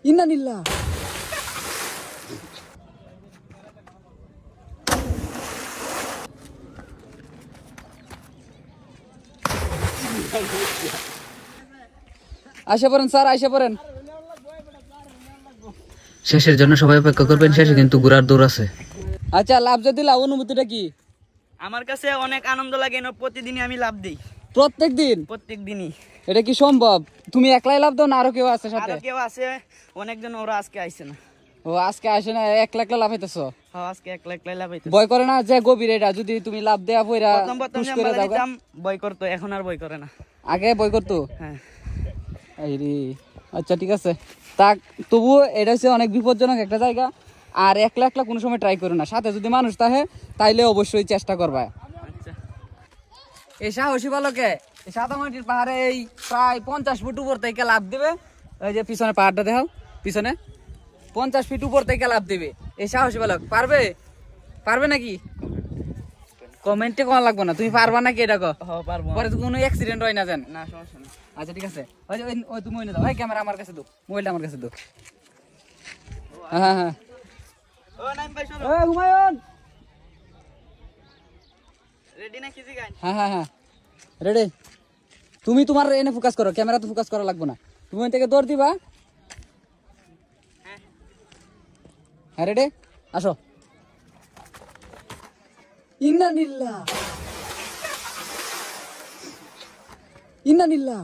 ইন্নানিল্লাহ। আশা পড়েন স্যার, আশা পড়েন। শেষের জন্য সবাই অপেক্ষা করবেন, শেষে কিন্তু ঘোড়ার দৌড় আছে। আচ্ছা, লাভ যদি লাভ, অনুভূতিটা কি? আমার কাছে অনেক আনন্দ লাগে, প্রতিদিনই আমি লাভ দিই। প্রত্যেক দিন? প্রত্যেক দিনই। এটা কি সম্ভব? তুমি একলাই লাভ দাও না আরো কেউ আছে সাথে? আরো কেউ আছে, অনেকজন, ওরা আজকে আইছে না। ও আজকে আসে না, একলা একলা লাভ হইতেছো? হ্যাঁ, আজকে একলা একলা লাভ হইতেছে। ভয় করে না যে গভীর এটা যদি তুমি লাভ দেয়া পয়রা পুশ করে দাও? ভয় করতো, এখন আর ভয় করে না। আগে ভয় করতো? হ্যাঁ। এই রে, আচ্ছা ঠিক আছে। তা তবুও এটা হচ্ছে অনেক বিপজ্জনক একটা জায়গা। আর একলা একলা কোনো সময় ট্রাই করো না, সাথে যদি মানুষ থাকে তাইলে অবশ্যই চেষ্টা করবা। আচ্ছা। এই সাহসী বালকে এই সাদামাটির পাহাড়ে এই প্রায় 50 ফুট উপর থেকে লাভ দিবে। ওই যে পিছনে পাহাড়টা দেখাও, পিছনে 50 ফিট উপর থেকে লাভ দিবে এই সাহসী বালক। পারবে? পারবে নাকি? কমেন্টে কোন লাগবে না, তুমি পারবা নাকি এটা কো? হ্যাঁ, পারবো। পরে তো কোনো অ্যাক্সিডেন্ট হয় না জান? না, সমস্যা নেই। আচ্ছা ঠিক আছে। ওই তুমি ওই দাও, ভাই ক্যামেরা আমার কাছে দাও, মোবাইলটা আমার কাছে দাও। হ্যাঁ হ্যাঁ। ও নাইম ভাই, শুনো। এই হুমায়ুন, রেডি নাকি জিগান? হ্যাঁ হ্যাঁ হ্যাঁ রেডি। তুমি তোমার এনে ফোকাস করো, ক্যামেরা তো ফোকাস করা লাগবে না। তুমি ওই থেকে দৌড় দিবা। হ্যাঁ রেডি, আসো। ইন্নানিল্লাহ, ইন্নানিল্লাহ।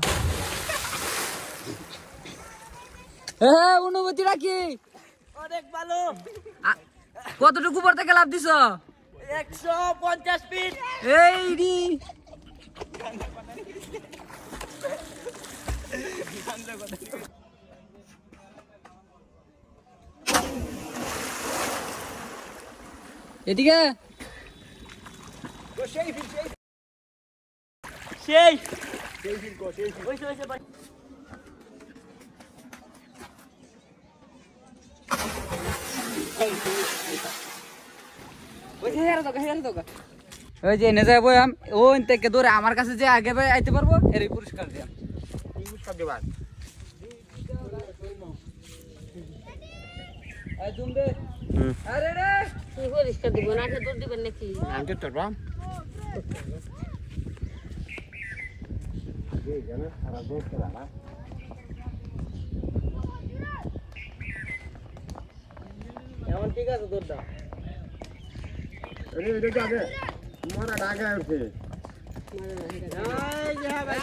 হ্যাঁ, অনুভূতিটা কি? অনেক ভালো। কতটুকু উপর থেকে লাভ দিছো? 150 ফিট। এই রে, এদিকে সেই ওই যে এনে যাবো ওই থেকে দৌড়ে আমার কাছে যে আগে আইতে পারবো এর পুরস্কার দিয়া। পুরস্কার দেবা? আরে রে, তুই পুরস্কার দিব না, দৌড় দিবেন নাকি? আমি তো পারবো। এখন ঠিক আছে, দৌড় দাও।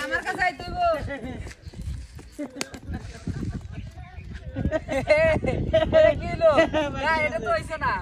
আমার কাছে আইতে হইব। কি হলো? না, এটা তো হইছে না।